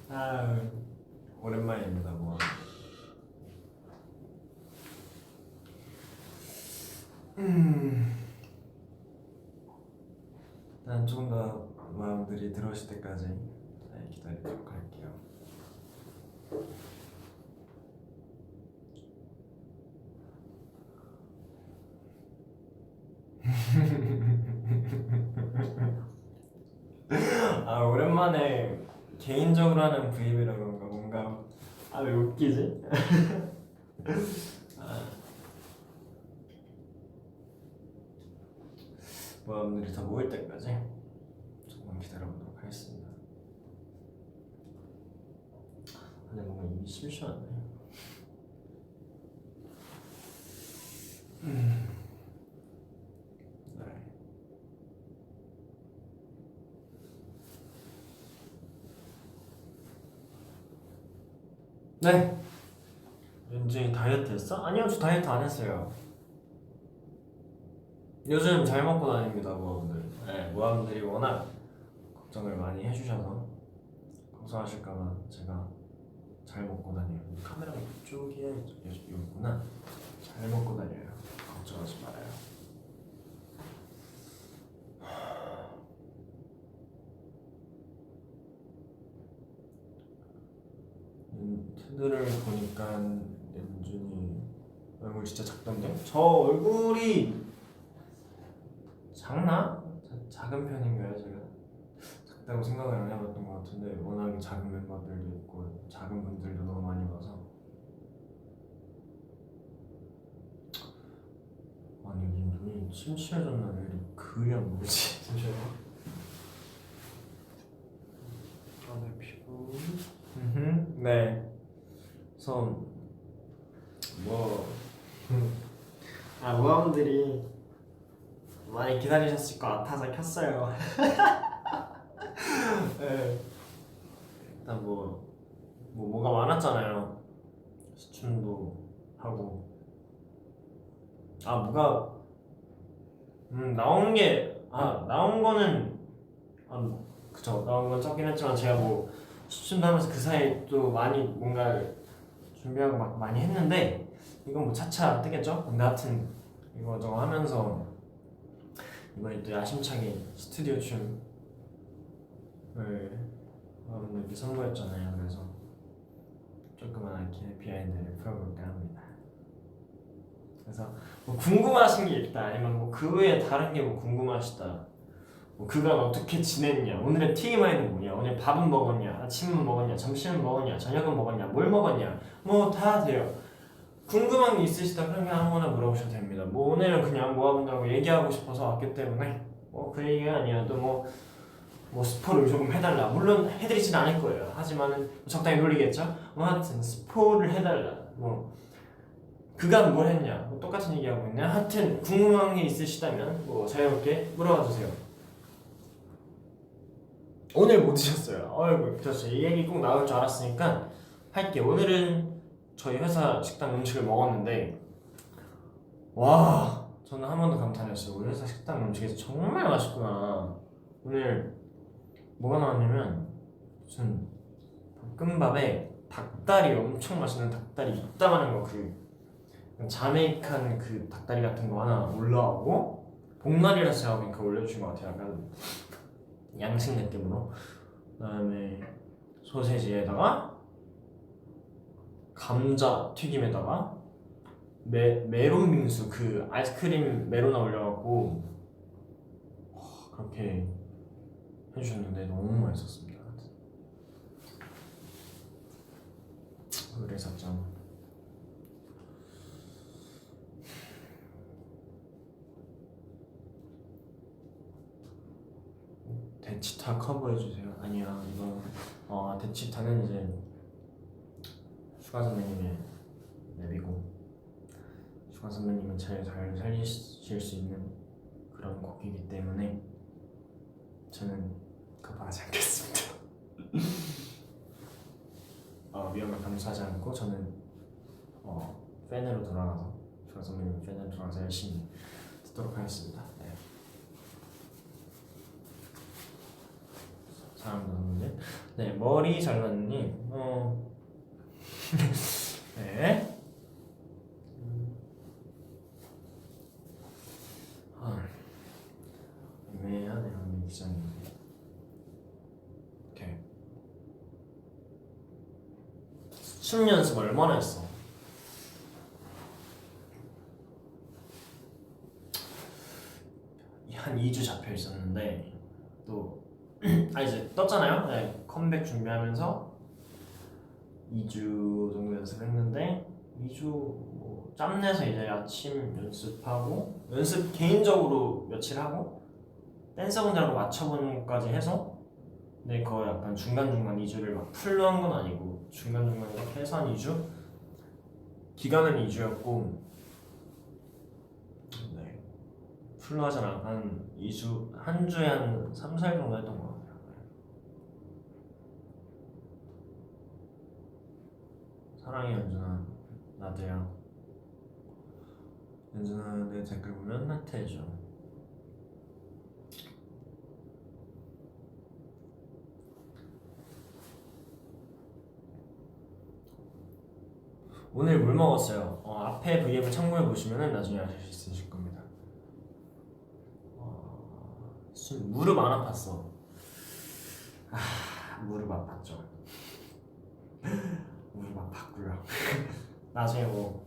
아, 오랜만입니다. 뭐. 난 조금 더 마음들이 들어오실 때까지 기다리도록 할게요. 아, 오랜만에 개인적으로 하는 브이앱이라 그런가 뭔가 왜 웃기지? 마음들이 다 모일 때까지 조금 기다려보도록 하겠습니다. 근데 뭔가 입이 심심하네. 네. 윤중이 다이어트 했어? 아니요, 저 다이어트 안 했어요. 요즘 잘 먹고 다닙니다, 모아분들. 네, 모아분들이 워낙 걱정을 많이 해주셔서 걱정하실까봐 제가 잘 먹고 다녀요. 카메라가 이쪽에 있구나. 잘 먹고 다녀요. 걱정하지 말아요. 트들을 보니까 연준이 얼굴 진짜 작던데? 저 얼굴이 작나? 작은 편인가요, 제가? 작다고 생각을 안 해봤던 것 같은데 워낙 작은 멤버들도 있고 작은 분들도 너무 많이 와서. 아니, 요즘 눈이 침침해졌나? 왜 이렇게 그게 안 보이지? 잠시만요. 내 피부. 네. 그래서 모아분들이 많이 기다리셨을 것 같아서 켰어요. 네. 일단 뭐가 많았잖아요. 시춤도 하고. 뭐가 나온 거는 그쵸, 나온 건 적긴 했지만 제가 시춤도 하면서 그 사이 또 많이 뭔가 준비하고 막 많이 했는데 이건 뭐 차차 뜨겠죠? 근데 하여튼 이거저거 하면서 이번에 또 야심차게 스튜디오 춤을 여러분들께 선보였잖아요. 그래서 조그맣게 비하인드를 풀어볼까 합니다. 그래서 궁금하신 게 있다, 아니면 그 외에 다른 게 궁금하시다, 그간 어떻게 지냈냐, 오늘의 TMI는 뭐냐, 오늘 밥은 먹었냐, 아침은 먹었냐, 점심은 먹었냐, 저녁은 먹었냐, 뭘 먹었냐, 다 돼요. 궁금한 게 있으시다 그러면 아무거나 물어보셔도 됩니다. 오늘은 그냥 모아본다고 얘기하고 싶어서 왔기 때문에 그 얘기가 아니어도 스포를 조금 해달라, 물론 해드리진 않을 거예요. 하지만 적당히 놀리겠죠? 하여튼 스포를 해달라, 그간 뭘 했냐, 똑같은 얘기하고 있냐, 하여튼 궁금한 게 있으시다면 자유롭게 물어봐 주세요. 오늘 뭐 드셨어요? 어이구, 그렇죠. 이 얘기 꼭 나올 줄 알았으니까 할게. 오늘은 저희 회사 식당 음식을 먹었는데 와, 저는 한 번도 감탄했어요. 우리 회사 식당 음식이 정말 맛있구나. 오늘 뭐가 나왔냐면 무슨 볶음밥에 닭다리, 엄청 맛있는 닭다리 이따만한 거, 자메이칸 닭다리 같은 거 하나 올라오고, 복날이라서 제가 보니까 올려주신 것 같아요. 약간 양식 느낌으로. 그다음에 소세지에다가 감자 튀김에다가 메론 빙수, 아이스크림 메로나 올려갖고 그렇게 해주셨는데 너무 맛있었습니다. 그래서 좀 대치타 커버해주세요. 아니야, 이거 대치타는 이제 슈가 선배님의 랩이고, 슈가 선배님은 제일 잘 살리실 수 있는 그런 곡이기 때문에 저는 급하지 않겠습니다. 위험을 감수하지 않고 저는 팬으로 돌아가서, 슈가 선배님 팬으로 돌아가서 열심히 듣도록 하겠습니다. 네. 잘합니다 선생님. 네, 머리 잘랐님. 네. 애매하네요 기자님. 오케이. 춤 연습 얼마나 했어? 한 2주 잡혀 있었는데 또 이제 떴잖아요. 네, 컴백 준비하면서 2주 정도 연습했는데 2주 뭐 짬내서 이제 아침 연습하고 연습 개인적으로 며칠 하고 댄서분들하고 맞춰보는 것까지 해서 근데 거의 약간 중간중간 2주를 막 풀로 한 건 아니고 중간중간 이렇게 해서 한 2주? 기간은 2주였고 네 풀로 하진 않고 한 2주 한 주에 한 3, 4일 정도 했던 것 같아요. 사랑해 연준아 나도야. 연준아 내 댓글 보면 하트해줘. 오늘 물 먹었어요. 앞에 V앱을 참고해 보시면 나중에 아실 수 있으실 겁니다. 무릎 안 아팠어. 무릎 아팠죠. 무릎 아팠고요. 나중에 뭐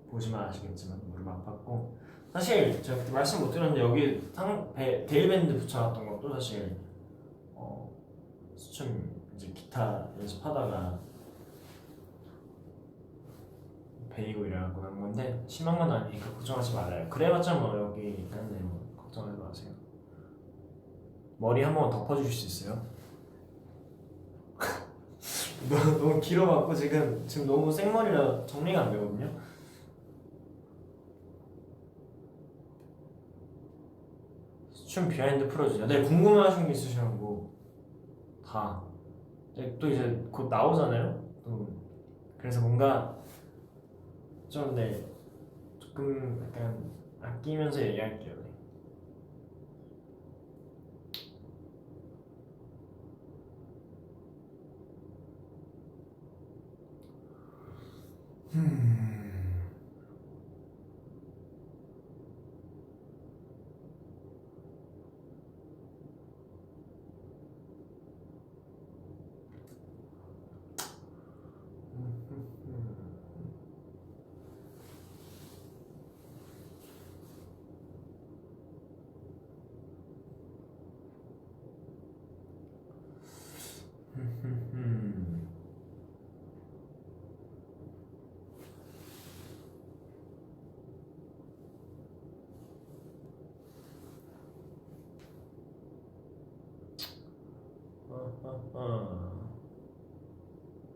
보시면 아시겠지만 무릎 아팠고 사실 제가 그때 말씀 못 드렸는데 여기 데일밴드 붙여놨던 것도 사실 수춤 이제 기타 연습하다가 베이고 이래갖고 난 건데 심한 건 아니니까 걱정하지 말아요. 그래봤자 뭐 여기 한데 뭐 걱정하지 마세요. 머리 한 번 덮어주실 수 있어요? 너무 길어갖고 지금 너무 생머리라 정리가 안 되거든요. 춤 비하인드 풀어주세요. 네, 궁금하신 게 있으시면 뭐 다. 네, 또 이제 곧 나오잖아요. 또 그래서 뭔가 좀 네, 조금 약간 아끼면서 얘기할게요. 네.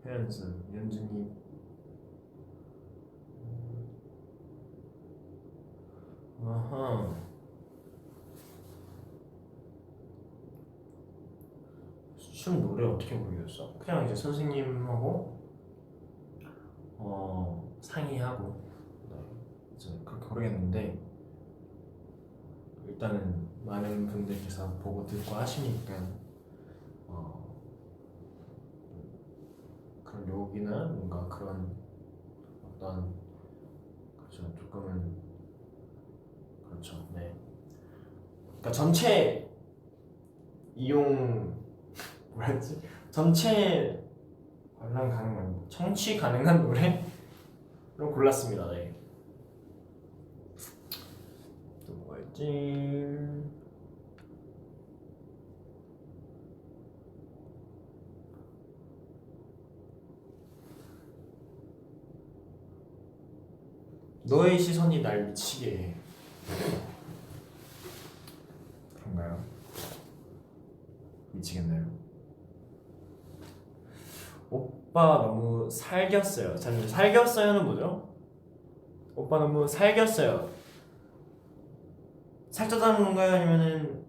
해연승, 연준이 아하 춤 노래 어떻게 부르겠어? 그냥 이제 선생님하고 상의하고 네, 이제 그렇게 부르겠는데 일단은 많은 분들께서 보고 듣고 하시니까 그런 욕이나 뭔가 그런 어떤 그렇죠 조금은 그렇죠 네 그러니까 전체 이용 뭐랬지 전체 관람 가능한 청취 가능한 노래로 골랐습니다. 네. 또 뭐가 있지? 너의 시선이 날 미치게 해. 그런가요? 미치겠나요? 오빠 너무 살겼어요. 저는 살겼어요는 뭐죠? 오빠 너무 살겼어요. 살쪘다는 건가요? 아니면은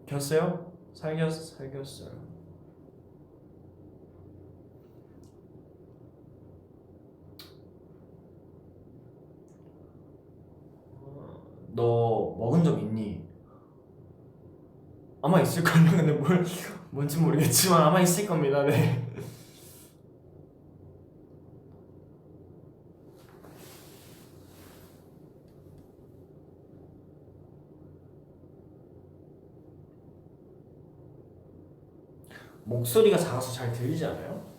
겼어요? 살겼어요. 너 먹은 적 있니? 아마 아마 있을걸요. 근데 뭔지 모르겠지만 아마 있을 겁니다. 네. 목소리가 작아서 잘 들리지 않아요?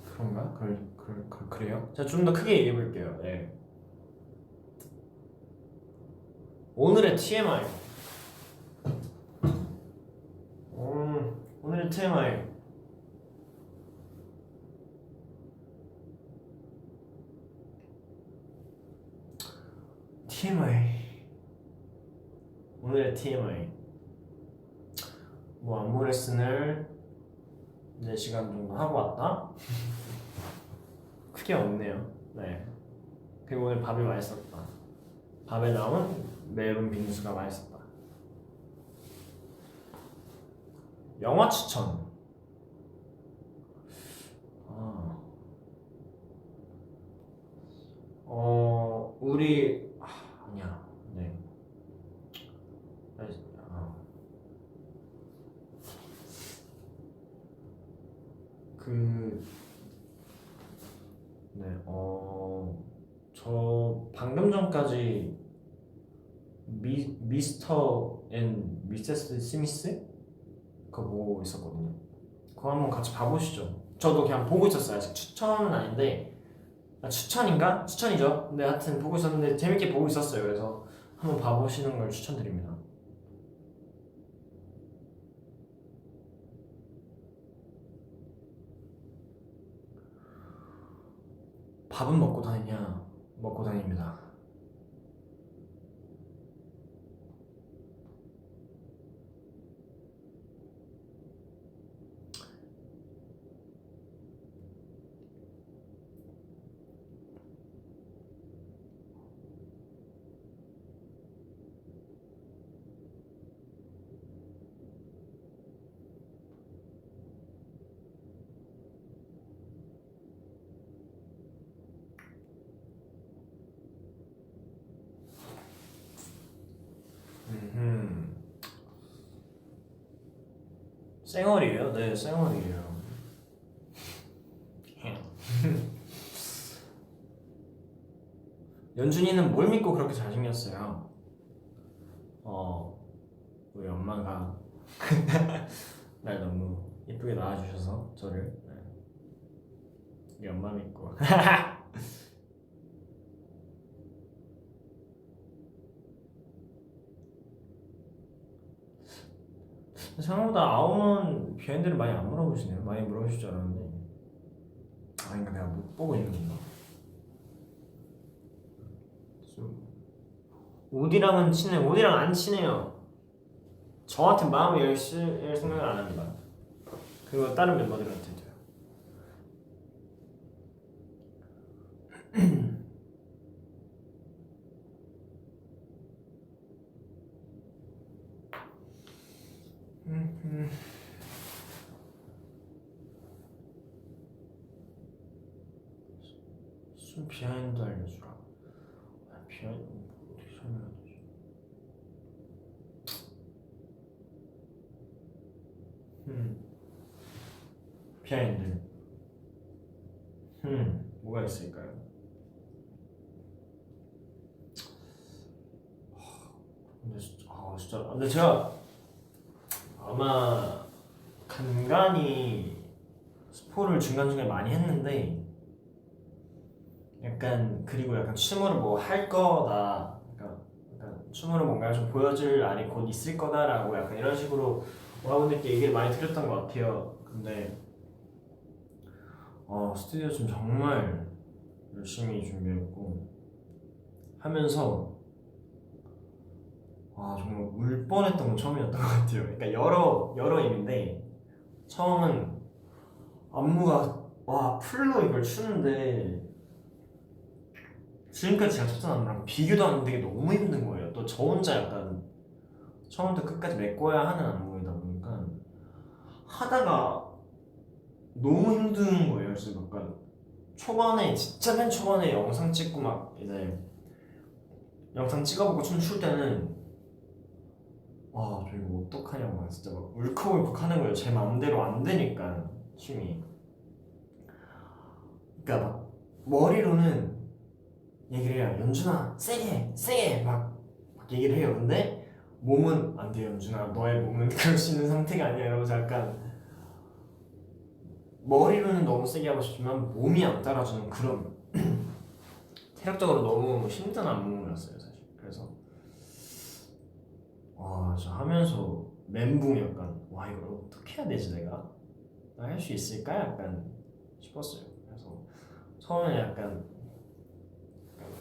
그런가? 그래요? 제가 좀 더 크게 얘기해 볼게요. 네. 오늘의 TMI. 오늘의 TMI. 오늘의 TMI. 뭐 안무 레슨을 4시간 정도 하고 왔다? 크게 없네요. 네. 그리고 오늘 밥이 맛있었다. 밥에 나온 매운 빙수가 맛있었다. 영화 추천. 아니야. 네. 저 방금 전까지 미스터 앤 미세스 스미스? 그거 보고 있었거든요. 그거 한번 같이 봐보시죠. 저도 그냥 보고 있었어요. 아직 추천은 아닌데 추천인가? 추천이죠. 근데 하여튼 보고 있었는데 재밌게 보고 있었어요. 그래서 한번 봐보시는 걸 추천드립니다. 밥은 먹고 다니냐? 먹고 다닙니다. 쌩얼이에요? 네, 쌩얼이에요. 연준이는 뭘 믿고 그렇게 잘생겼어요? 우리 엄마가 날 너무 예쁘게 낳아주셔서 저를 우리 엄마 믿고 생각보다 아웅은 비하인드를 많이 안 물어보시네요. 많이 물어보실 줄 알았는데 아닌가 내가 못 보고 있는 건가? 우디랑은 친해. 우디랑 안 친해요. 저한테 마음을 열 생각을 안 합니다. 그리고 다른 멤버들한테도요. 순 비하인드 알려주라. 비하인드 어떻게 설명해야 되지? 비하인드. 뭐가 있을까요? 근데 제가 아마 간간히 스포를 중간중간에 많이 했는데 그리고 약간 춤으로 뭐 할 거다, 약간 춤으로 뭔가 좀 보여줄 날이 곧 있을 거다라고 약간 이런 식으로 여러분들께 얘기를 많이 드렸던 것 같아요. 근데 스튜디오 좀 정말 열심히 준비했고 하면서 정말 울 뻔했던 건 처음이었던 것 같아요. 그러니까 여러 의미인데 처음은 안무가 풀로 이걸 추는데 지금까지 제가 쳤던 안무랑 비교도 안 되게 너무 힘든 거예요. 또 저 혼자 약간 처음부터 끝까지 메꿔야 하는 안무이다 보니까 하다가 너무 힘든 거예요. 그래서 약간 진짜 맨 초반에 영상 찍고 막 이제 영상 찍어보고 춤출 때는 저 이거 어떡하냐고 막 진짜 막 울컥울컥 하는 거예요. 제 마음대로 안 되니까 춤이. 그러니까 막 머리로는 얘기를 해요. 연준아 세게 세게 막 얘기를 해요. 근데 몸은 안 돼. 연준아 너의 몸은 그럴 수 있는 상태가 아니야. 이러면서 약간 머리로는 너무 세게 하고 싶지만 몸이 안 따라주는 그런 체력적으로 너무 힘든 안무였어요 사실. 그래서 저 하면서 멘붕이 약간 이걸 어떻게 해야 되지 내가? 나 할 수 있을까? 약간 싶었어요. 그래서 처음에 약간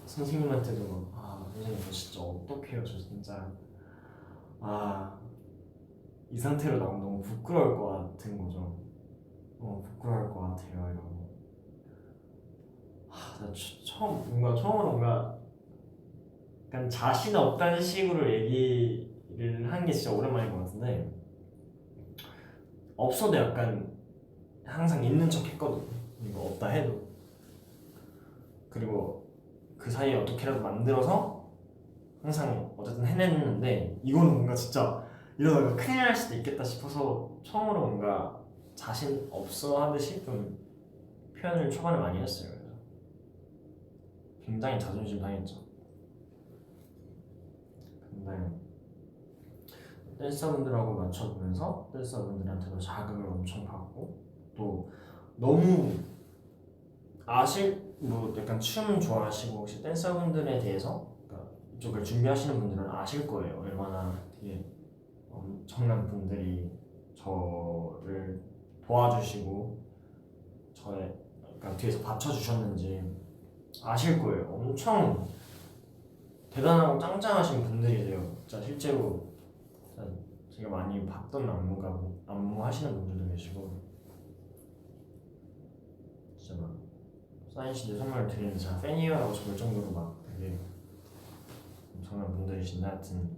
선생님한테도 선생님 저 진짜 어떡해요 저 진짜 이 상태로 나오면 너무 부끄러울 것 같은 거죠. 부끄러울 것 같아요 이러고. 나 처음으로 뭔가 약간 자신 없다는 식으로 얘기를 한 게 진짜 오랜만인 것 같은데 없어도 약간 항상 있는 척 했거든. 이거 없다 해도. 그리고 그 사이에 어떻게라도 만들어서 항상 어쨌든 해냈는데 이거는 뭔가 진짜 이러다가 큰일 날 수도 있겠다 싶어서 처음으로 뭔가 자신 없어 하듯이 좀 표현을 초반에 많이 했어요. 그래서 굉장히 자존심 상했죠. 근데 댄서분들하고 맞춰보면서 댄서분들한테도 자극을 엄청 받고 또 너무 뭐 약간 춤 좋아하시고 혹시 댄서분들에 대해서 그러니까 이쪽을 준비하시는 분들은 아실 거예요. 얼마나 되게 엄청난 분들이 저를 도와주시고 그러니까 뒤에서 받쳐주셨는지 아실 거예요. 엄청 대단하고 짱짱하신 분들이세요. 진짜 실제로 진짜 제가 많이 봤던 안무 하시는 분들도 계시고 진짜 막 사인 CD 선물 드리는 제가 팬이에요라고 적을 정도로 막 되게 엄청난 분들이신데 하여튼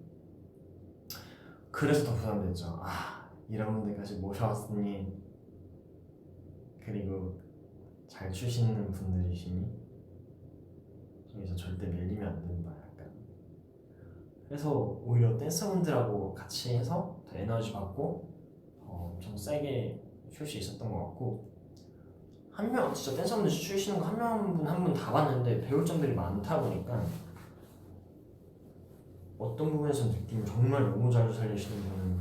그래서 더 부담됐죠. 이런 분들까지 모셔왔으니 그리고 잘 추시는 분들이시니 저기서 절대 밀리면 안 된다 약간. 그래서 오히려 댄서분들하고 같이 해서 더 에너지 받고 엄청 세게 출 수 있었던 것 같고 한 명 진짜 댄서분들 추시는 거 한 분 다 봤는데 배울 점들이 많다 보니까 어떤 부분에서 느낌을 정말 너무 잘 살리시는 분은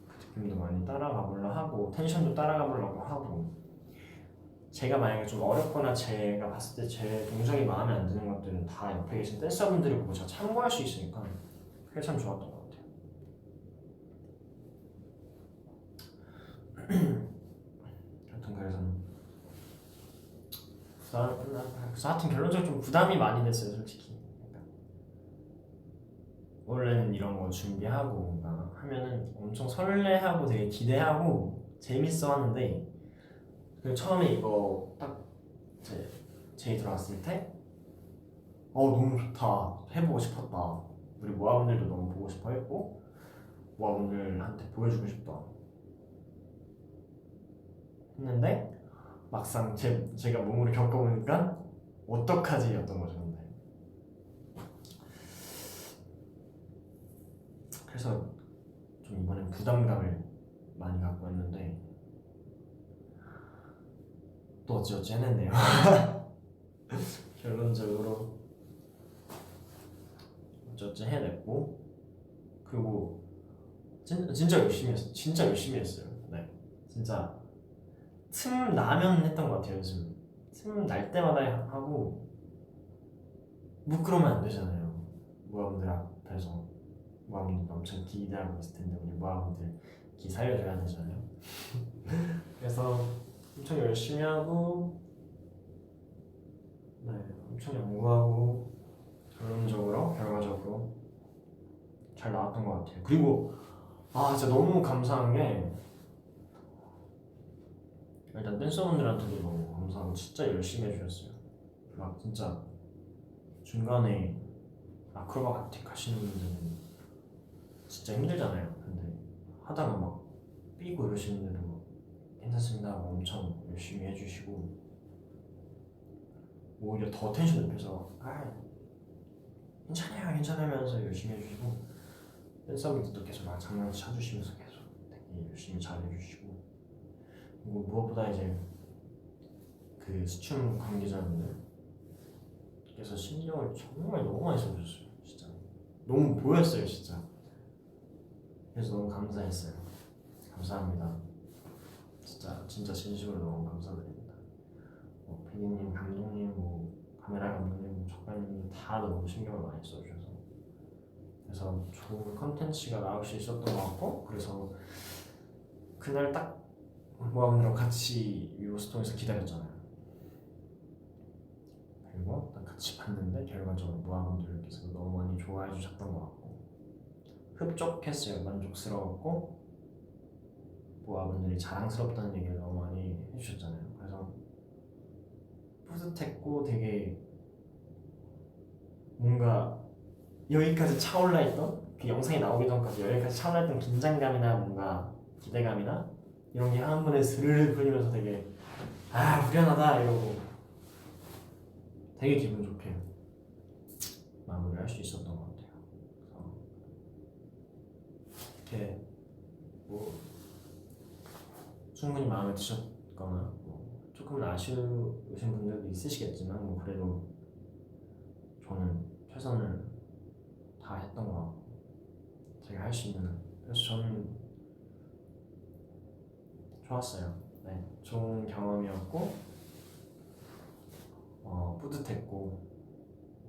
그 느낌도 많이 따라가 보려 하고 텐션도 따라가 보려고 하고 제가 만약에 좀 어렵거나 제가 봤을 때 제 동작이 마음에 안 드는 것들은 다 옆에 계신 댄서분들이 보고 제가 참고할 수 있으니까 그게 참 좋았던 것 같아요. 하여튼 그래서 하여튼 결론적으로 좀 부담이 많이 됐어요 솔직히. 원래는 이런 거 준비하고 뭔가 하면은 엄청 설레하고 되게 기대하고 재밌어 하는데 처음에 이거 딱 제이 들어왔을 때 너무 좋다 해보고 싶었다 우리 모아분들도 너무 보고 싶어 했고 모아분들한테 보여주고 싶다 했는데 막상 제가 몸으로 겪어보니까 어떡하지 였던 거죠. 근데 그래서 좀 이번엔 부담감을 많이 갖고 왔는데 또 어찌어찌 해냈네요. 결론적으로 어찌어찌 해냈고 그리고 진짜 열심히 했어요. 진짜 열심히 했어요. 네, 진짜 틈 나면 했던 것 같아요. 요즘 틈 날 때마다 하고 뭐 그러면 안 되잖아요. 모아분들 앞에서 모아분들 엄청 기대하고 있을 텐데 우리 모아분들 기 살려줘야 되잖아요. 그래서 엄청 열심히 하고 엄청 연구하고 결과적으로 잘 나왔던 것 같아요. 그리고 진짜 너무 감사한 게 일단 댄서분들한테도 너무 감사하고 진짜 열심히 해주셨어요. 막 진짜 중간에 아크로바틱 하시는 분들은 진짜 힘들잖아요. 근데 하다가 막 삐고 이러시는 분들도 괜찮습니다 하고 엄청 열심히 해주시고 오히려 더 텐션 높여서 괜찮아요 하면서 열심히 해주시고 댄서분들도 계속 막 장난치 쳐주시면서 계속 되게 열심히 잘해주시고, 그리고 무엇보다 이제 그 수춤 관계자분들께서 신경을 정말 너무 많이 써주셨어요. 진짜 너무 보였어요 진짜. 그래서 너무 감사했어요. 감사합니다. 진짜 진심으로 너무 감사드립니다. PD님, 감독님, 카메라 감독님, 작가님 다 너무 신경을 많이 써주셔서, 그래서 좋은 컨텐츠가 나올 수 있었던 것 같고, 그래서 그날 딱 모아분들랑 같이 위버스톤에서 기다렸잖아요. 그리고 딱 같이 봤는데 결과적으로 모아분들께서 너무 많이 좋아해 주셨던 것 같고 흡족했어요. 만족스러웠고, 모아분들이 자랑스럽다는 얘기를 너무 많이 해주셨잖아요. 그래서 뿌듯했고, 되게 뭔가 여기까지 차올라 있던, 그 영상이 나오기 전까지 여기까지 차올라 있던 긴장감이나 뭔가 기대감이나 이런 게 한 번에 스르르 풀리면서 되게 후련하다 이러고 되게 기분 좋게 마무리할 수 있었던 것 같아요. 그래서 이렇게 충분히 마음에 드셨거나 조금은 아쉬우신 분들도 있으시겠지만, 그래도 저는 최선을 다했던 것 같고, 제가 할 수 있는, 그래서 저는 좋았어요. 네, 좋은 경험이었고, 뿌듯했고,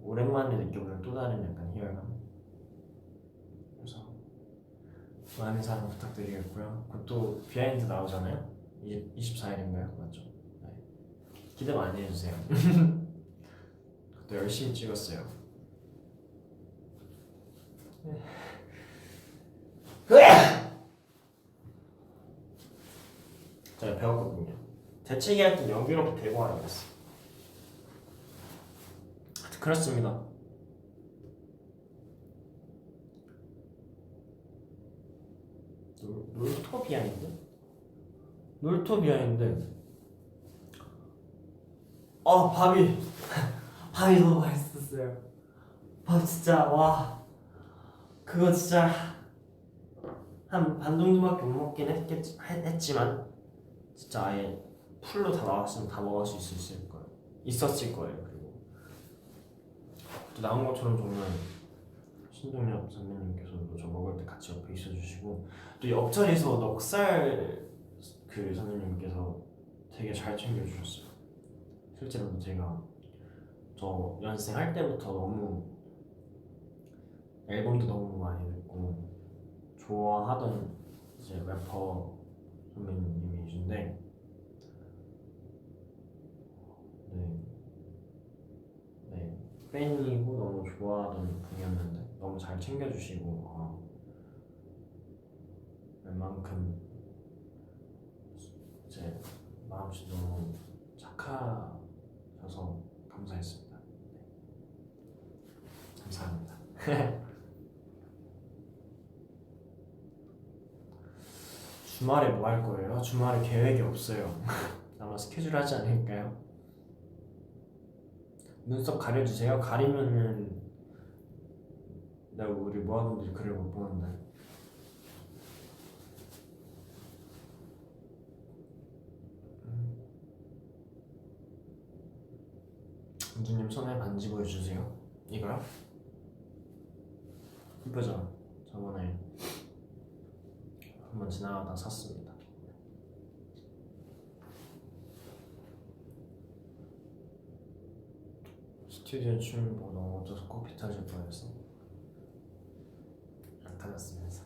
오랜만에 느껴보는 또 다른 약간 희열감. 그래서 많은 사랑 부탁드리겠고요. 그것도 비하인드 나오잖아요. 24일인가요? 맞죠? 네. 기대 많이 해주세요. 그것도 열심히 찍었어요. 제가 배웠거든요. 대책이 하여튼 여기로부터 대고 하라고 했어요. 그렇습니다. 놀토 비하인드? 놀토 비하인드. 밥이 밥이 너무 맛있었어요. 밥 진짜, 와, 그거 진짜 한 반 정도밖에 못 먹긴 했지만 진짜 아예 풀로 다 나왔으면 다 먹을 수 있었을 거예요. 그리고 또 나온 것처럼 정말 신동엽 선배님께서도 저 먹을 때 같이 옆에 있어주시고, 또 옆자리에서 넉살 그 선생님께서 되게 잘 챙겨주셨어요. 실제로도 제가 저 연습생 할 때부터 너무 앨범도 너무 많이 듣고 좋아하던 이제 래퍼 선배님이신데, 네, 팬이고 너무 좋아하던 분이었는데 너무 잘 챙겨주시고, 웬만큼 이제 마음씨 너무 착하셔서 감사했습니다. 네. 감사합니다. 주말에 뭐 할 거예요? 주말에 계획이 없어요. 아마 스케줄 하지 않을까요? 눈썹 가려주세요. 가리면은 내가 우리 모아분들이 글을 못 보는데. 은주님 손에 반지 보여주세요. 이거요? 이쁘죠? 저번에 한번 지나가다 샀습니다. 스튜디오 춤 보고 너무 어쩌서 커피 타실 뻔했어. 안 타졌으면서.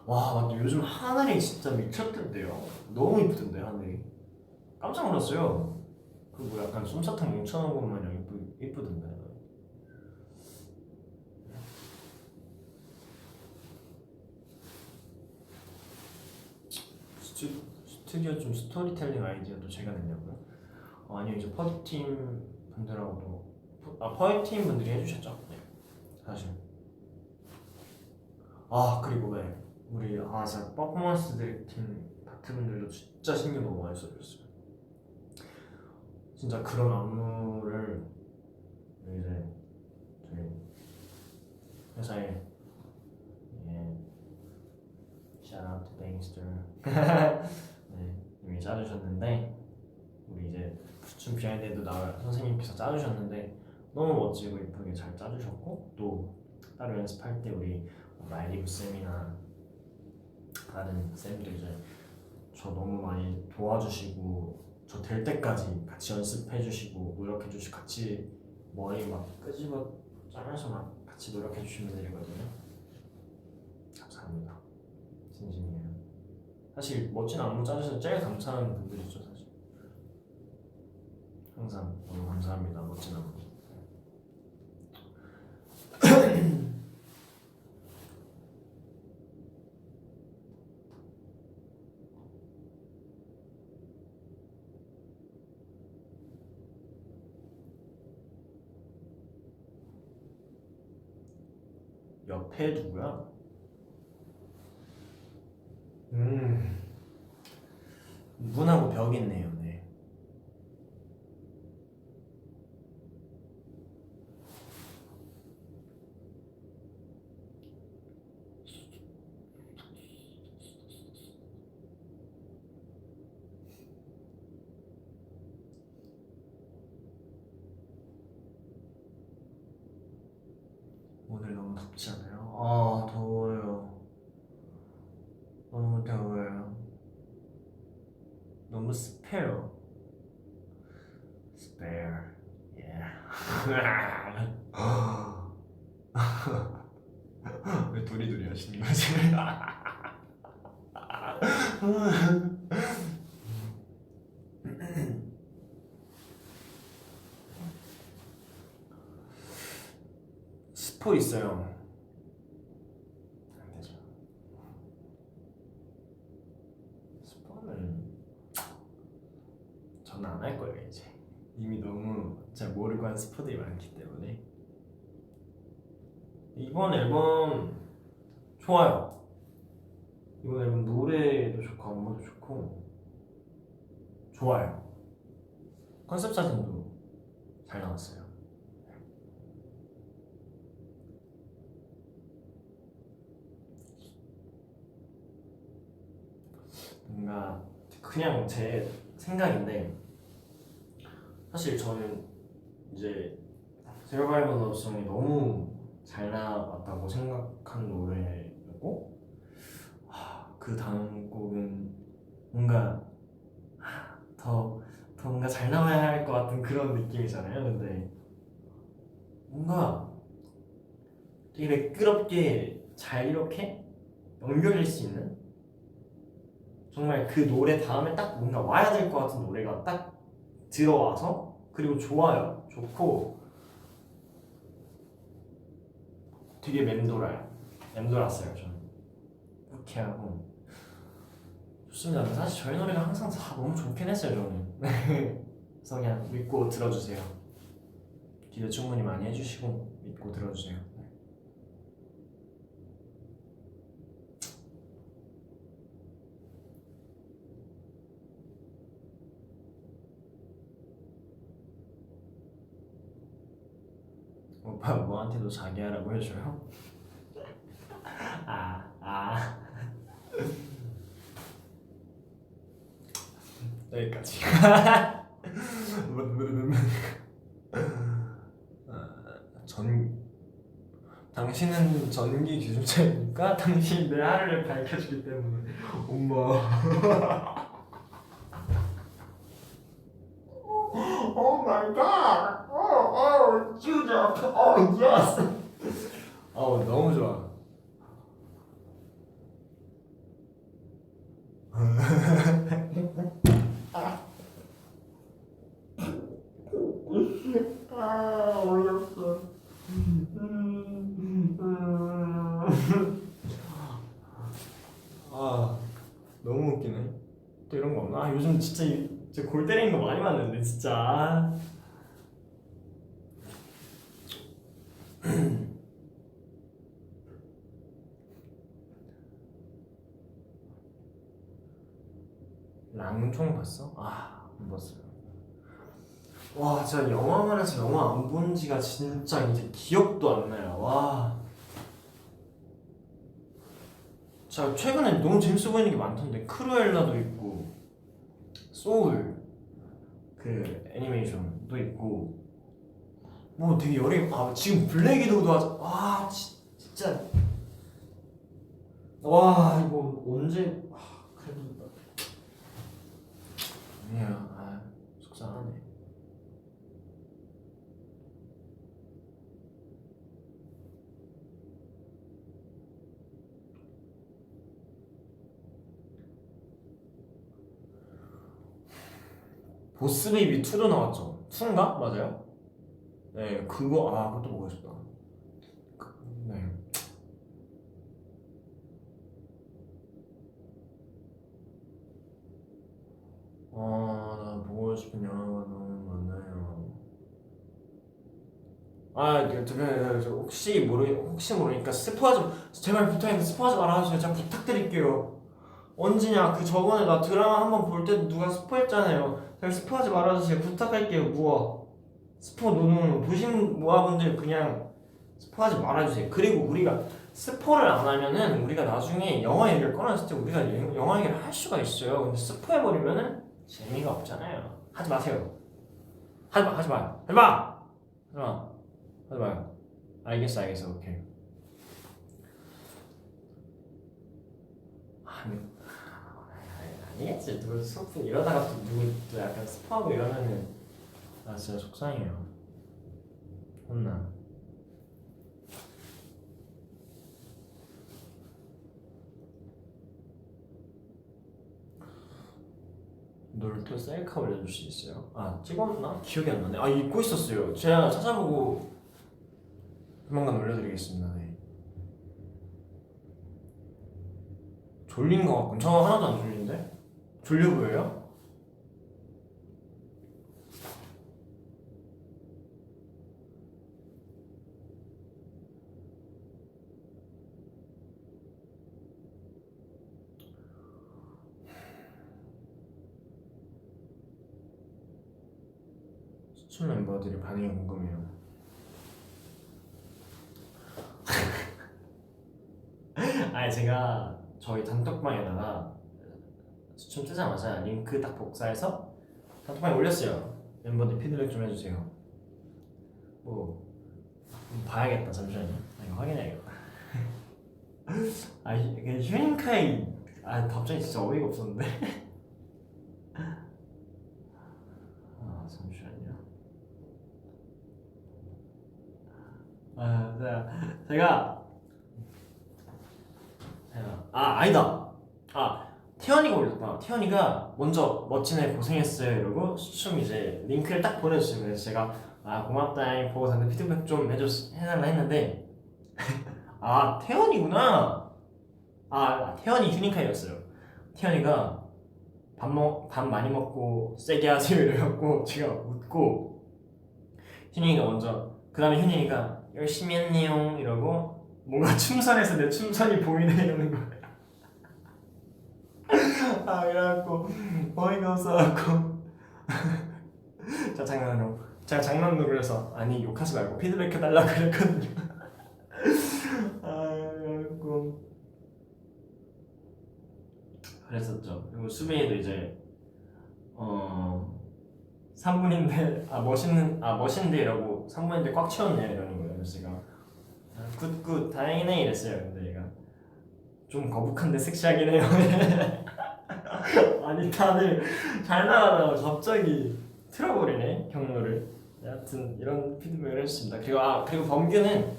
와, 맞다. 요즘 하늘이 진짜 미쳤던데요. 너무 이쁘던데 하늘이. 깜짝 놀랐어요. 그 뭐 약간 솜사탕 뭉쳐놓은 것 마냥 이쁘던데. 스튜디오 좀 스토리텔링 아이디어도 제가 냈냐고요? 아니요, 이제 퍼디팀 분들하고도 퍼디팀 분들이 해주셨죠. 네, 사실. 그리고 왜 우리 진짜 퍼포먼스 디렉팅 파트 분들도 진짜 신경 너무 많이 써주셨어요. 진짜 그런 안무를 이제 저희 회사에 shout out to Bangster 네, 이미 짜주셨는데 우리 이제 춤 비하인드에도 나올 선생님께서 짜주셨는데 너무 멋지고 예쁘게 잘 짜주셨고 또 따로 연습할 때 우리 라이브 쌤이나 다른 쌤들 이제 저 너무 많이 도와주시고 저 될 때까지 같이 연습해주시고 노력해주시고 같이 머리 막 끄집어 짜면서 막 같이 노력해주신 분들이거든요. 감사합니다. 진심이에요. 사실 멋진 안무 짜주셔서 제일 감사한 분들이죠 사실. 항상 너무 감사합니다. 멋진 안무. 옆에 누구야? 문하고 벽이 있네요. 네. 오늘 너무 덥지 않아요? 아 더워요. 너무 더워요. 너무 습해요. Spare. Yeah. 왜 도리도리 하시는 거지? 스포 있어요. 안 되죠. 스포는 저는 안 할 거예요 이제. 이미 너무 잘 모르고 한 스포들이 많기 때문에. 이번 앨범 좋아요. 이번 앨범 노래도 좋고 안무도 좋고 좋아요. 컨셉 사진도 잘 나왔어요. 뭔가 그냥 제 생각인데 사실 저는 이제 Survival Love Song이 너무 잘 나왔다고 생각한 노래였고 그 다음 곡은 뭔가 더 뭔가 잘 나와야 할 것 같은 그런 느낌이잖아요. 근데 뭔가 되게 매끄럽게 잘 이렇게 연결될 수 있는 정말 그 노래 다음에 딱 뭔가 와야 될 것 같은 노래가 딱 들어와서 그리고 좋아요. 좋고 되게 맴돌았어요. 저는 이렇게 하고 좋습니다. 사실 저희 노래가 항상 다 너무 좋긴 했어요. 저는 그래서 그냥 믿고 들어주세요. 기대 충분히 많이 해주시고 믿고 들어주세요. 오빠 뭐한테도 자기야라고 해줘요? 여기까지. 당신은 전기 기준차이니까 당신이 내 하루를 밝혀주기 때문에 엄마. Oh my god. 진짜. yes. 너무 좋아. 어렸어. 너무 웃기네. 또 이런 거 없나? 요즘 진짜 골 때리는 거 많이 봤는데 진짜. 랑총 봤어? 안 봤어요. 와 진짜 영화관에서 영화 안 본 지가 진짜 이제 기억도 안 나요. 와 자 최근에 너무 재밌어 보이는 게 많던데 크루엘라도 있고 소울 그 애니메이션도 있고 뭐 되게 여러 아 지금 블랙 위도우도 하자 와 진짜 와 이거 언제 그래도 아니야 아 속상하네. 보스 베이비 2도 나왔죠. 2인가? 맞아요? 네 그거 아 그것도 보고 싶다. 네. 나 보고 싶은 영화가 너무 많아요. 혹시 모르니까 스포하지 제발 부탁인데 스포하지 말아주세요. 제가 부탁드릴게요. 언제냐? 그 저번에 나 드라마 한번 볼 때 누가 스포했잖아요. 제발 스포하지 말아주세요. 부탁할게요. 무어 스포 노노 보신 모아분들 그냥 스포하지 말아주세요. 그리고 우리가 스포를 안 하면은 우리가 나중에 영화 얘기를 꺼냈을 때 우리가 영화 얘기를 할 수가 있어요. 근데 스포해버리면은 재미가 없잖아요. 하지 마세요. 하지 마. 하지 마. 하지 마요. 알겠어. 오케이. 아니, 아니겠지. 누구 스포 이러다가 또 약간 스포하고 이러면은 나 진짜 속상해요. 혼나. 놀토 셀카 올려줄 수 있어요? 아 찍었나? 기억이 안 나네. 아 잊고 있었어요. 제가 찾아보고 조만간 올려드리겠습니다. 네. 졸린 거 같군. 저 하나도 안 졸린데? 졸려 보여요? 수출 멤버들의 반응이 궁금해요. 아니 제가 저희 단톡방에다가 춤 뜨자마자 링크 딱 복사해서 단톡방에 올렸어요. 멤버들 피드백 좀 해주세요. 뭐 봐야겠다. 잠시만요. 이거 확인해야겠다. 아 이게 휴닝카이 아 갑자기 진짜 어이가 없었는데. 아 잠시만요. 제가 아니다. 태연이가 올렸다. 태연이가 먼저 멋진 애 고생했어요 이러고 춤 이제 링크를 딱 보내주시고 그래서 제가 고맙다잉 보고 다들 피드백 좀 해달라 했는데 태연이구나. 태연이 휴닝카이였어요. 태연이가 밥 많이 먹고 세게 하세요 이래갖고 제가 웃고 휴닝이가 먼저 그 다음에 휴닝이가 열심히 했네요 이러고 뭔가 춤선에서 내 춤선이 보이네 이러는 거야. 그래갖고 어이가 없어갖고 제가 장난으로 그래서 아니 욕하지 말고 피드백 해달라고 그랬거든요. 그래갖고 그랬었죠. 그리고 수빈이도 이제 3분인데 멋있는데 이라고 3분인데 꽉 채웠네 이러는 거예요. 그래서 제가 굿 다행이네 이랬어요. 근데 얘가 좀 거북한데 섹시하긴 해요. 아니 다들 잘 나가다가 갑자기 틀어버리네 경로를. 여하튼 이런 피드백을 해줬습니다. 그리고 범규는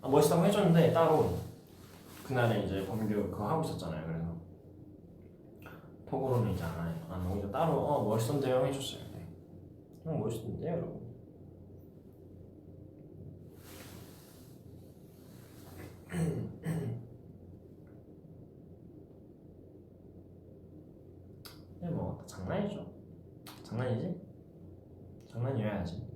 멋있다고 해줬는데 따로 그날에 이제 범규 그거 하고 있었잖아요. 그래서 톡으로는 이제 안 하고 이제 따로 멋있던데요 해줬어요. 네. 멋있던데요 여러분. 뭐 장난이죠. 장난이지? 장난이어야지.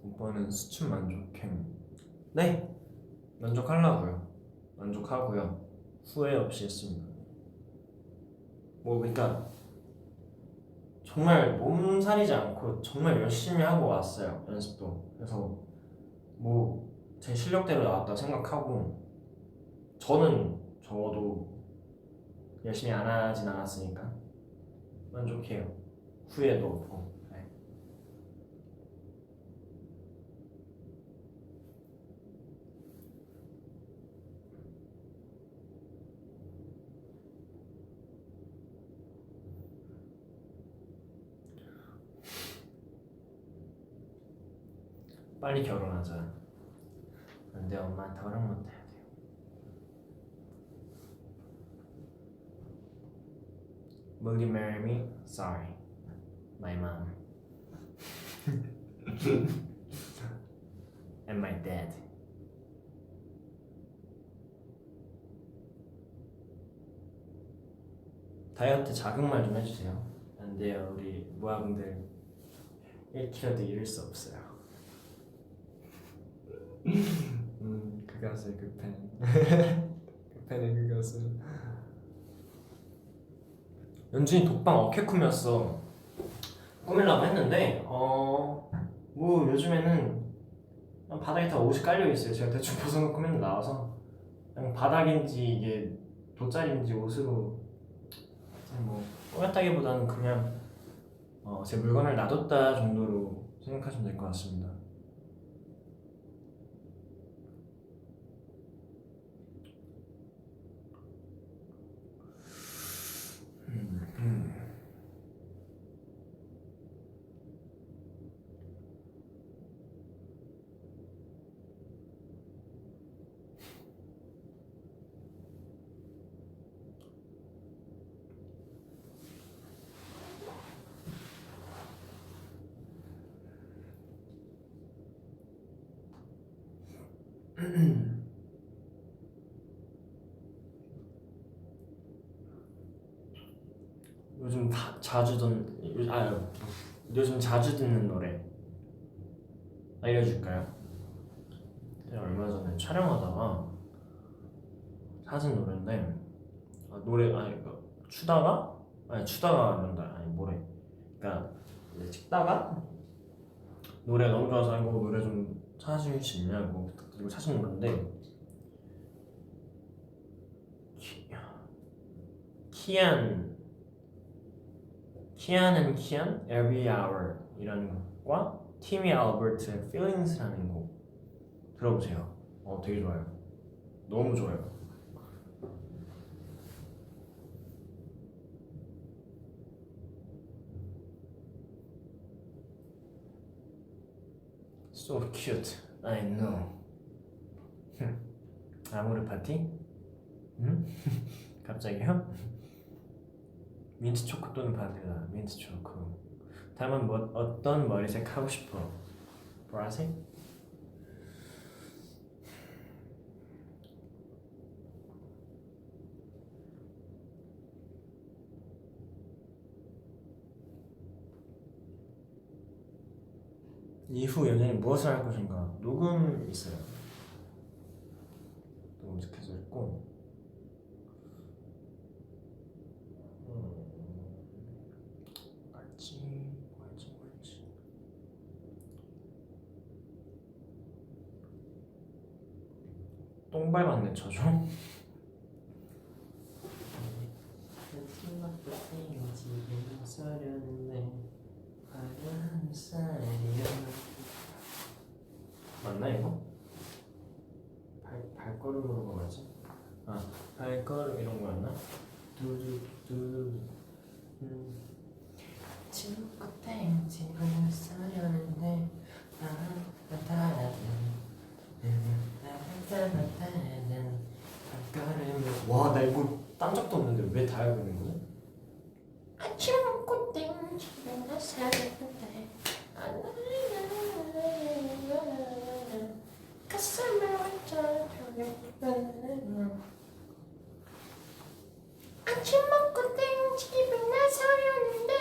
오빠는 수춘 만족해. 네, 만족하려고요. 만족하고요. 후회 없이 했습니다. 뭐 그러니까 정말 몸살이지 않고 정말 열심히 하고 왔어요. 연습도. 그래서 뭐 제 실력대로 나왔다 생각하고 저는 적어도 열심히 안 하진 않았으니까 만족해요. 후회도 없고. 네. 빨리 결혼하자. 근데 엄마한테 허락 못 해야 돼요. Will you marry me? Sorry, my mom and my dad. 다이어트 자극만 좀 해주세요. 안 돼요, 우리 모아분들 1kg도 잃을 수 없어요. 그것을 급한 급한의 그것을. 연준이 독방 어깨 꾸몄어. 꾸밀라고 했는데 뭐 요즘에는 그냥 바닥에 다 옷이 깔려 있어요. 제가 대충 벗어놓고 맨날 나와서 그냥 바닥인지 이게 돗자리인지 옷으로 뭐 꾸몄다기보다는 그냥 제 물건을 놔뒀다 정도로 생각하시면 될 것 같습니다. 요즘 요즘 자주 듣는 노래 알려줄까요? 제가 얼마 전에 촬영하다가 찾은 노래인데 추다가 뭐래. 그러니까 이제 찍다가 노래 너무 좋아서 이거 노래 좀 찾아줄 수 있냐고 그리고 찾은 노래인데 키안 Every Hour 이라는 곡과 티미 알버트의 Feelings라는 곡 들어보세요. 되게 좋아요. 너무 좋아요. So cute, I know. 아모르 파티? 응? 갑자기요? 민트 초코 또는 바닐라. 민트 초코. 다음은 어떤 머리색 하고 싶어? 보라색? 이후 연예인 무엇을 할 것인가? 녹음 있어요. 녹음 스케줄 있고 뭐할지 똥 밟았네 저죠? 맞나 이거? 발걸음으로 가야지. 발걸음 이런 거였나? 두두두. 친구 땡집을 써려는데 와, 나 이거 딴 적도 없는데 왜 다 알고 있는 거지? 아침 먹고 땡집을 써려는데 가슴을 완전 아침 먹고 땡집을 나서려는데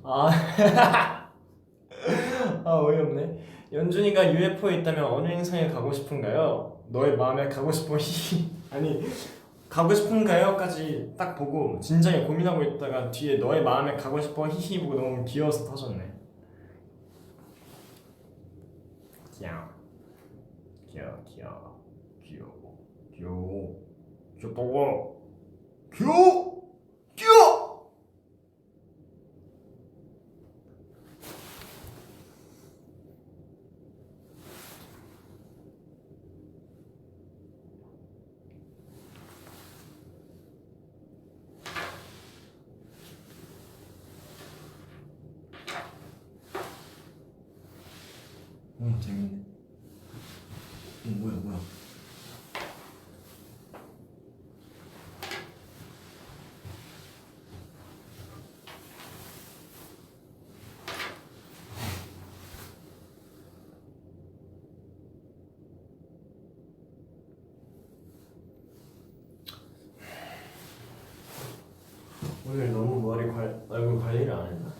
아, 어이없네. 연준이가 UFO에 있다면 어느 행성에 가고 싶은가요? 너의 마음에 가고 싶어 히히. 아니 가고 싶은가요?까지 딱 보고 진작에 고민하고 있다가 뒤에 너의 마음에 가고 싶어 히히 보고 너무 귀여워서 터졌네. 귀여워 귀여워 귀여워 귀여워 귀여워 귀엽다고 귀여워 귀여워. 재밌네. 뭐야 오늘 너무 얼굴 관리를 안 했나?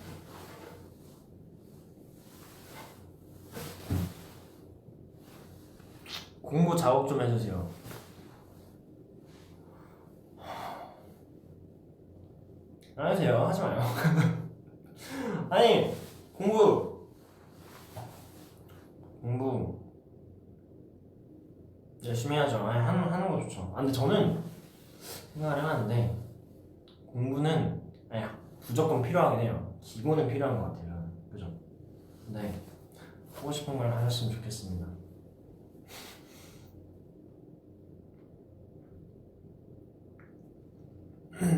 공부 작업 좀 해주세요. 안 하세요. 하지 마요. 아니 공부 열심히 해야죠. 아니 하는 거 좋죠. 근데 저는 생각을 해봤는데 공부는 아니 무조건 필요하긴 해요. 기본은 필요한 것 같아요. 그죠? 네. 하고 싶은 걸 하셨으면 좋겠습니다. 네.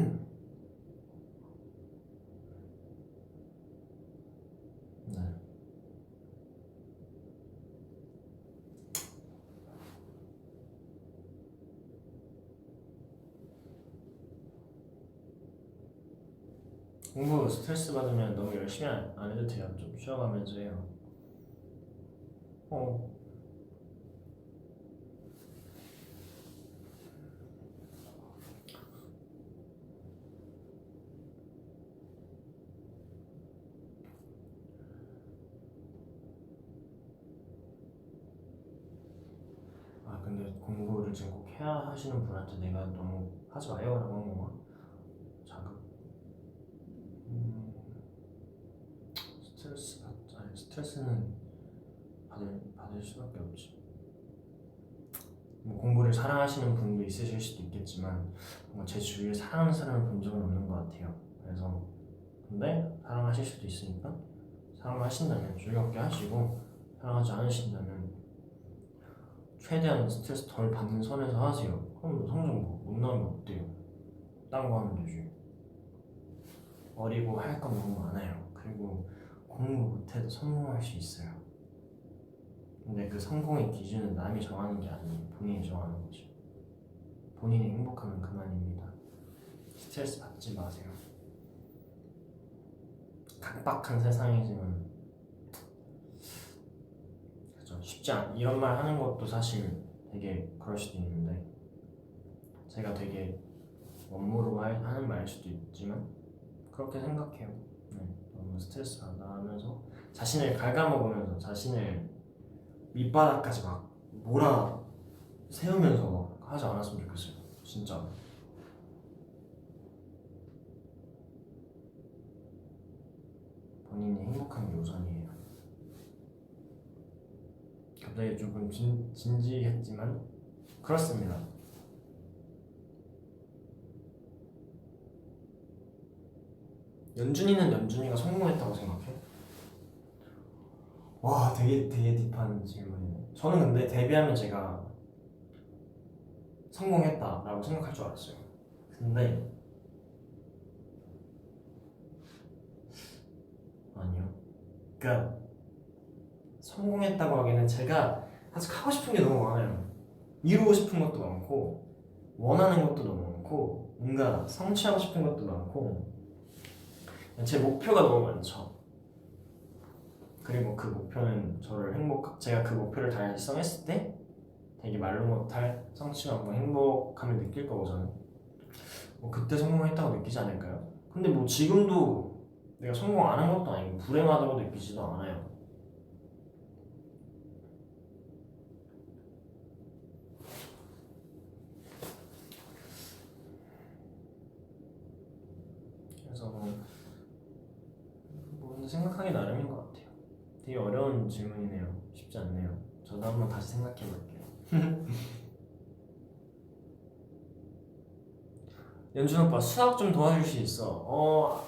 공부 스트레스 받으면 너무 열심히 안 해도 돼요. 좀 쉬어가면서 해요. 근데 공부를 지금 꼭 해야 하시는 분한테 내가 너무 하지 마요 라고 한 건가? 자극? 스트레스는 받을 수밖에 없지. 뭐 공부를 사랑하시는 분도 있으실 수도 있겠지만 뭔가 제 주위에 사랑하는 사람을 본 적은 없는 것 같아요. 그래서 근데 사랑하실 수도 있으니까 사랑하신다면 즐겁게 하시고, 사랑하지 않으신다면 최대한 스트레스 덜 받는 선에서 하세요. 그럼 성적 못 나오면 어때요? 딴 거 하면 되지. 어리고 할 건 너무 많아요. 그리고 공부 못해도 성공할 수 있어요. 근데 그 성공의 기준은 남이 정하는 게 아니에요. 본인이 정하는 거죠. 본인이 행복하면 그만입니다. 스트레스 받지 마세요. 각박한 세상이지만 그죠, 쉽지 않. 이런 말 하는 것도 사실 되게 그럴 수도 있는데 제가 되게 원모로 하는 말일 수도 있지만 그렇게 생각해요. 네, 너무 스트레스 받아하면서 자신을 갉아먹으면서 자신을 밑바닥까지 막 몰아 세우면서 하지 않았으면 좋겠어요. 진짜. 본인이 행복한 게 우선이에요. 갑자기 조금 진지했지만 그렇습니다. 연준이는 연준이가 성공했다고 생각해? 와, 되게 딥한 질문이네. 저는 근데 데뷔하면 제가 성공했다라고 생각할 줄 알았어요. 근데 아니요. 그러니까 성공했다고 하기에는 제가 아직 하고 싶은 게 너무 많아요. 이루고 싶은 것도 많고 원하는 것도 너무 많고 뭔가 성취하고 싶은 것도 많고 제 목표가 너무 많죠. 그리고 그 목표는 제가 그 목표를 달성했을 때 되게 말로 못할 성취감과 행복감을 느낄 거고 저는 그때 성공했다고 느끼지 않을까요? 근데 뭐 지금도 내가 성공 안 한 것도 아니고 불행하다고 느끼지도 않아요. 그래서 뭐 생각하기 나름인 것 같아요. 되게 어려운 질문이네요. 쉽지 않네요. 저도 한번 다시 생각해 볼게요. 연준 오빠 수학 좀 도와줄 수 있어?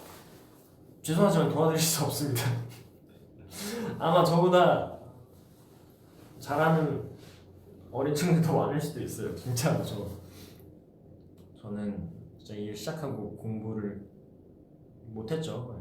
죄송하지만 도와드릴 수 없습니다. 아마 저보다 잘하는 어린 친구들이 더 많을 수도 있어요. 진짜로 저는 진짜 일 시작하고 공부를 못했죠.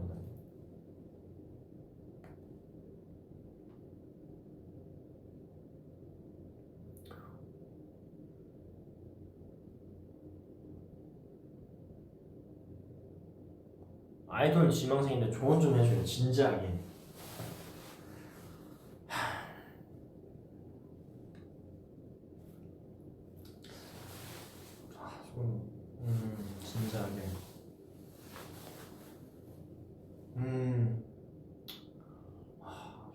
아이돌 지망생인데 조언 좀 해줘요. 진지하게. 진지하게.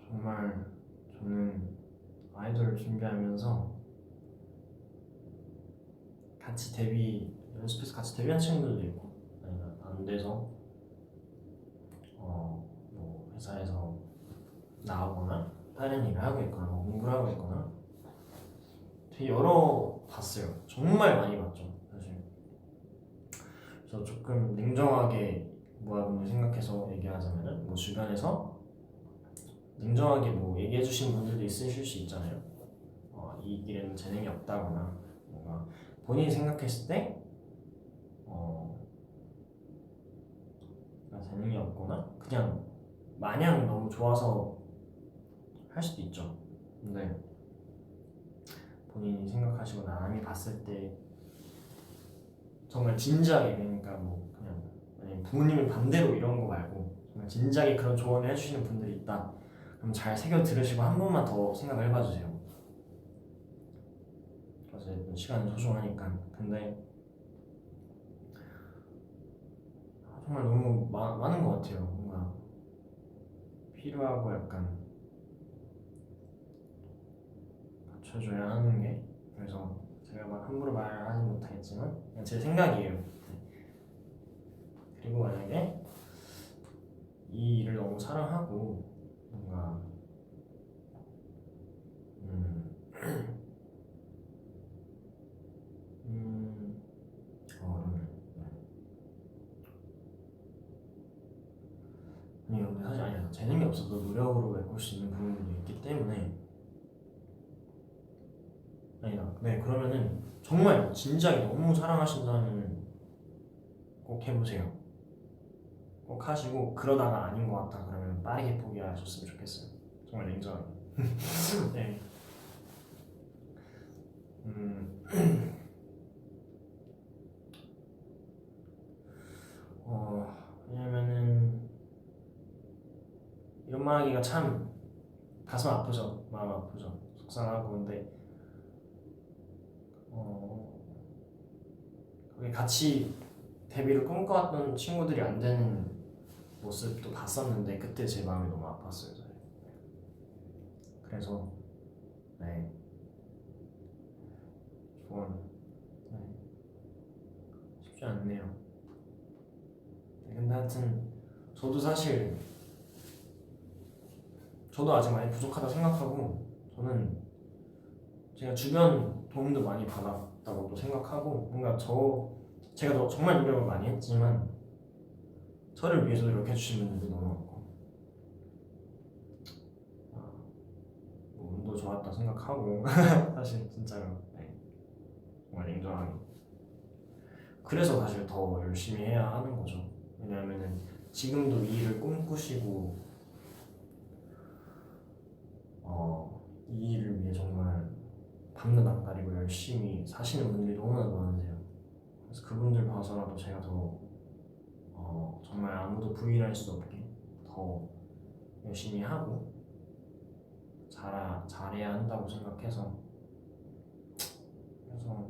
정말 저는 아이돌 준비하면서 같이 연습해서 같이 데뷔한 친구들도 있고, 아니면 안 돼서 뭐 회사에서 나오거나 다른 일을 하고 있거나 뭐 공부를 하고 있거나 되게 여러 봤어요. 정말 많이 봤죠, 사실. 그래서 조금 냉정하게 모아분들 생각해서 얘기하자면은 뭐 주변에서 냉정하게 뭐 얘기해주신 분들도 있으실 수 있잖아요. 이 길에는 재능이 없다거나 뭔가 본인이 생각했을 때 재능이 없거나 그냥 마냥 너무 좋아서 할 수도 있죠. 근데 본인이 생각하시고 남이 봤을 때 정말 진지하게, 그러니까 뭐 그냥 만약에 부모님이 반대로 이런 거 말고 정말 진지하게 그런 조언을 해주시는 분들이 있다. 그럼 잘 새겨 들으시고 한 번만 더 생각을 해봐주세요. 어쨌든 시간은 소중하니까. 근데 정말 너무 많은 것 같아요. 뭔가 필요하고 약간 받쳐줘야 하는 게. 그래서 제가 막 함부로 말하지 못하겠지만 그냥 제 생각이에요. 그리고 만약에 이 일을 너무 사랑하고 뭔가 어렵네. 아니요, 근데 사실 아니야. 재능이 없어도 노력으로 메꿀 수 있는 부분도 있기 때문에. 아니다. 네, 그러면은 정말 진지하게 너무 사랑하신다면 꼭 해보세요. 꼭 하시고, 그러다가 아닌 것 같다 그러면 빠르게 포기하셨으면 좋겠어요. 정말 냉정하게. 네. 왜냐면은 이런 말 하기가 참 가슴 아프죠. 마음 아프죠. 속상하고. 근데 그게 같이 데뷔를 꿈꿔왔던 친구들이 안 되는 모습도 봤었는데 그때 제 마음이 너무 아팠어요. 저는. 그래서 네, 조언 쉽지 않네요. 네, 근데 하여튼 저도 사실 저도 아직 많이 부족하다 생각하고, 저는 제가 주변 도움도 많이 받았다고도 생각하고, 뭔가 제가 정말 노력을 많이 했지만 저를 위해서 노력해 주신 분들도 너무 많고, 뭐 운도 좋았다 생각하고 사실 진짜로. 네, 정말 냉정하게. 그래서 사실 더 열심히 해야 하는 거죠. 왜냐하면은 지금도 이 일을 꿈꾸시고 이 일을 위해 정말 밤낮 안 가리고 열심히 사시는 분들이 너무나 많으세요. 그래서 그분들 봐서라도 제가 더 정말 아무도 부인할 수 없게 더 열심히 하고 잘해야 한다고 생각해서. 그래서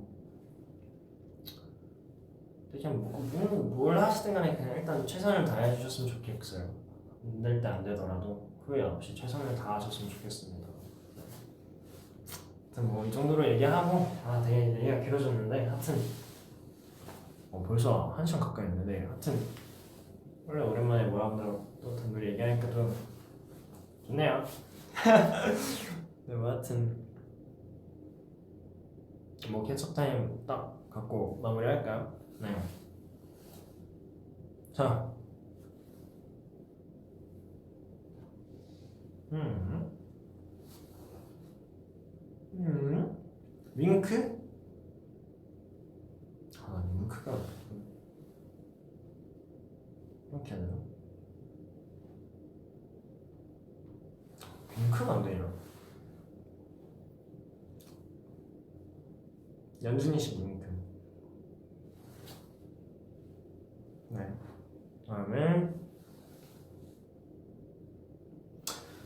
그냥 뭘 하시든 간에 그냥 일단 최선을 다해 주셨으면 좋겠어요. 안 될 때 안 되더라도 후회 없이 최선을 다하셨으면 좋겠습니다. 하여튼 뭐 이 정도로 얘기하고 되게 얘기가 길어졌는데 하여튼 벌써 1시간 가까이 했는데 하여튼 원래 오랜만에 모람으로 또 단둘이 얘기하니까 또 좋네요. 네, 뭐 하여튼 뭐 캐치업 타임 딱 갖고 마무리할까요? 네. 자, 음, 윙크? 윙크가 이렇게 해야 되나? 윙크가 안 되냐? 연준이식 윙크. 네. 다음에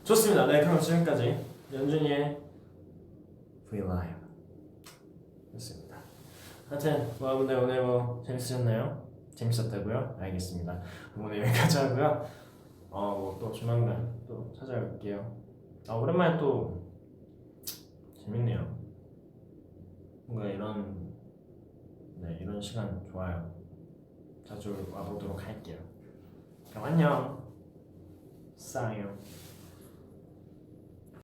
좋습니다. 네, 그럼 지금까지 연준이의 V Live 였습니다. 하여튼 뭐 여러분들 오늘 뭐 재밌으셨나요? 재밌었다고요? 알겠습니다. 오늘 여기까지 하고요. 뭐 또 조만간 또 찾아올게요. 오랜만에 또 재밌네요. 뭔가 이런 시간 좋아요. 자주 와보도록 할게요. 그럼 안녕. 싸요.